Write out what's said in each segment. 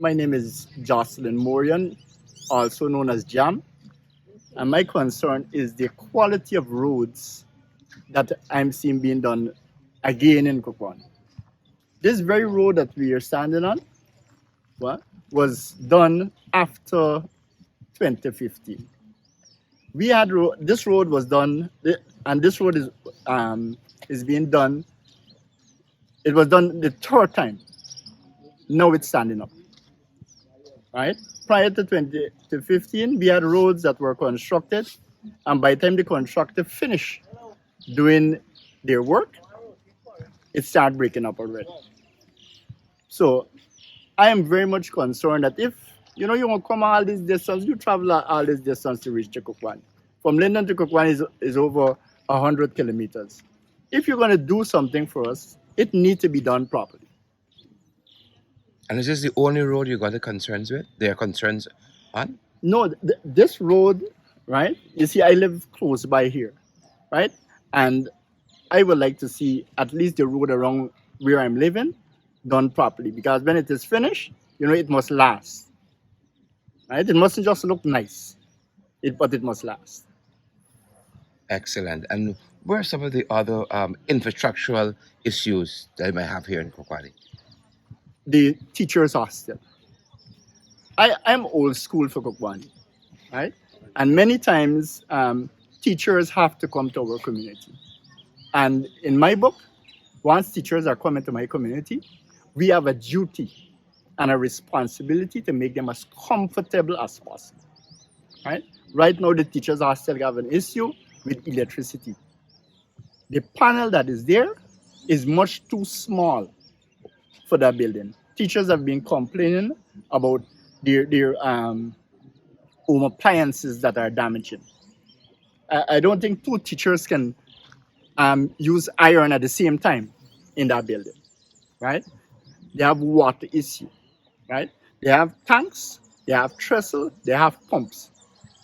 My name is Jocelyn Morian, also known as Jam, and my concern is the quality of roads that I'm seeing being done again in Kwakwani. This very road that we are standing on what, was done after 2015. We had this road was done, and this road is being done. It was done the third time. Now it's standing up. Right? Prior to 2015, we had roads that were constructed, and by the time the contractor finished doing their work, it started breaking up already. So I am very much concerned that if you want to come all this distance, you travel all this distance to reach Kwakwani. From Linden to Kwakwani is over 100 kilometers. If you're going to do something for us, it needs to be done properly. And is this the only road you got the concerns with? There are concerns on? No, this road, right? You see, I live close by here, right? And I would like to see at least the road around where I'm living done properly, because when it is finished, it must last, right? It mustn't just look nice, but it must last. Excellent. And where are some of the other infrastructural issues that you might have here in Kwakwani? The teachers hostel. I'm old school for Kwakwani, right? And many times teachers have to come to our community. And in my book, once teachers are coming to my community, we have a duty and a responsibility to make them as comfortable as possible. Right? Right now, the teachers are still have an issue with electricity. The panel that is there is much too small for that building. Teachers have been complaining about their home appliances that are damaging. I don't think two teachers can use iron at the same time in that building, right? They have water issue, right? They have tanks, they have trestle, they have pumps.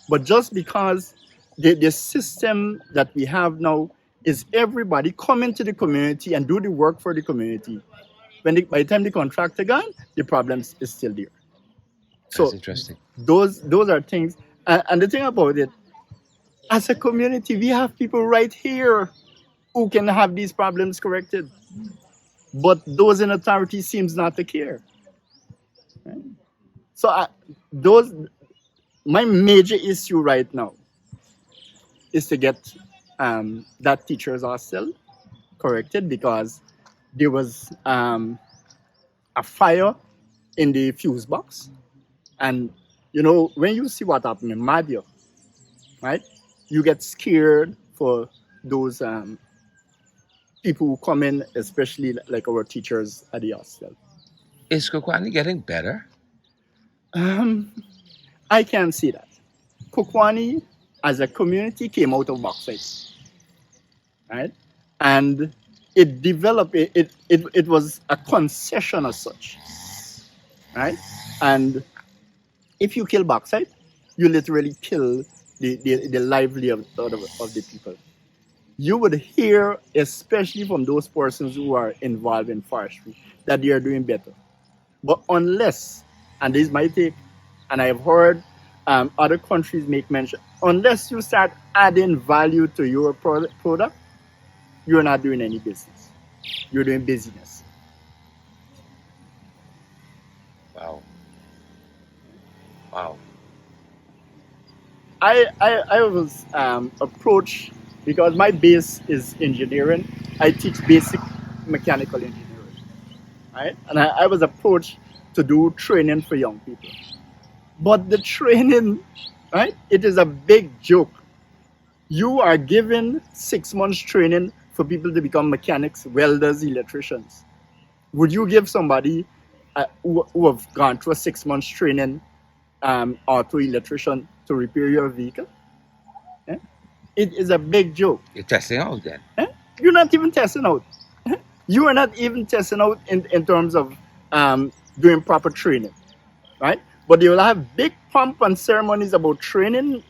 But just because the system that we have now is everybody come into the community and do the work for the community. By the time the contractor gone, the problem is still there. That's So interesting. those are things. And the thing about it, as a community, we have people right here who can have these problems corrected. But those in authority seems not to care. Right? So my major issue right now is to get that teachers hostel corrected, because there was a fire in the fuse box. And when you see what happened in Madia, right, you get scared for those people who come in, especially like our teachers at the hostel. Is Kwakwani getting better? I can see that. Kwakwani as a community came out of bauxite, right? And it developed, it was a concession as such, right? And if you kill bauxite, you literally kill the livelihood of the people. You would hear, especially from those persons who are involved in forestry, that they are doing better. But unless, and this might take, and I've heard other countries make mention, unless you start adding value to your product, you're not doing any business. You're doing business. Wow. Wow. I was approached because my base is engineering. I teach basic mechanical engineering, right? And I was approached to do training for young people. But the training, right, it is a big joke. You are given 6 months training for people to become mechanics, welders, electricians. Would you give somebody who have gone through a 6 months training auto electrician to repair your vehicle? Eh? It is a big joke. You're testing out then. Eh? You're not even testing out. You are not even testing out in terms of doing proper training, right? But they will have big pomp and ceremonies about training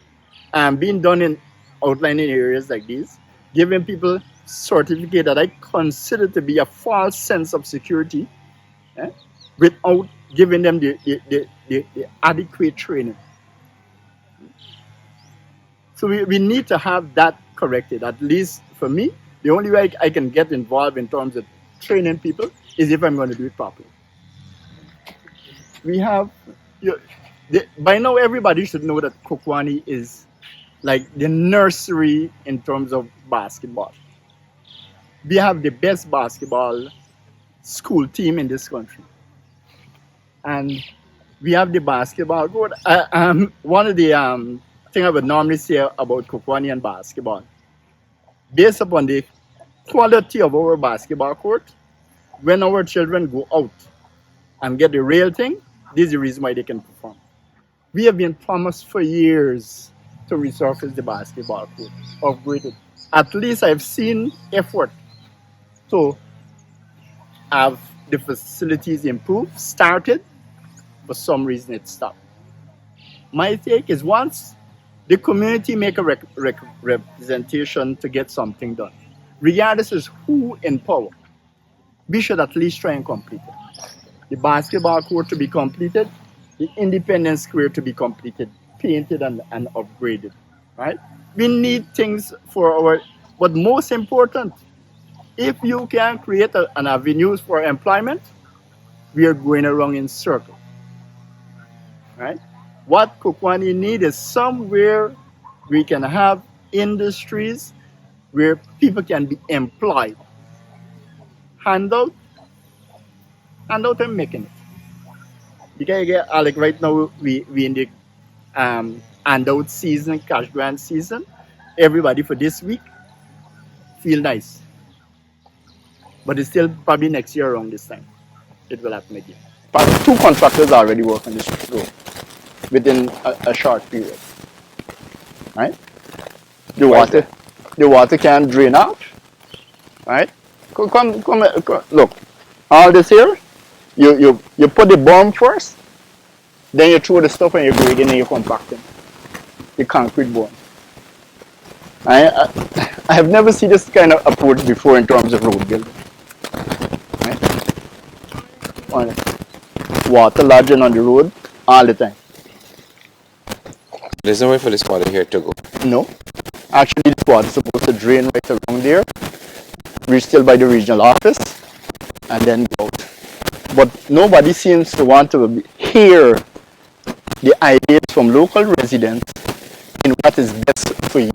being done in outlining areas like these, giving people certificate that I consider to be a false sense of security, without giving them the adequate training. So we need to have that corrected. At least for me, the only way I can get involved in terms of training people is if I'm going to do it properly. We have, by now everybody should know that Kwakwani is like the nursery in terms of basketball. We have the best basketball school team in this country. And we have the basketball court. One of the things I would normally say about Kwakwani and basketball, based upon the quality of our basketball court, when our children go out and get the real thing, this is the reason why they can perform. We have been promised for years to resurface the basketball court, upgrade it. At least I've seen effort to have the facilities improved, started. For some reason it stopped. My take is once the community make a representation to get something done, regardless of who in power, we should at least try and complete it. The basketball court to be completed, the Independence Square to be completed, painted and upgraded, right? We need things for our, but most important, if you can create an avenue for employment, we are going around in circles. Right? What Kwakwani need is somewhere we can have industries where people can be employed. Handout and making it. Because like right now we in the handout season, cash grant season. Everybody for this week feel nice. But it's still probably next year around this time. It will happen again. But 2 contractors already work on this road within a short period. Right? The water can drain out. Right? Come, look. All this here, you put the bomb first, then you throw the stuff and you grade it and you compact it. The concrete bomb. I have never seen this kind of approach before in terms of road building. Right? Water lodging on the road all the time. There's no way for this water here to go. No. Actually, this water is supposed to drain right around there, reach still by the regional office, and then go out. But nobody seems to want to hear the ideas from local residents in what is best for you.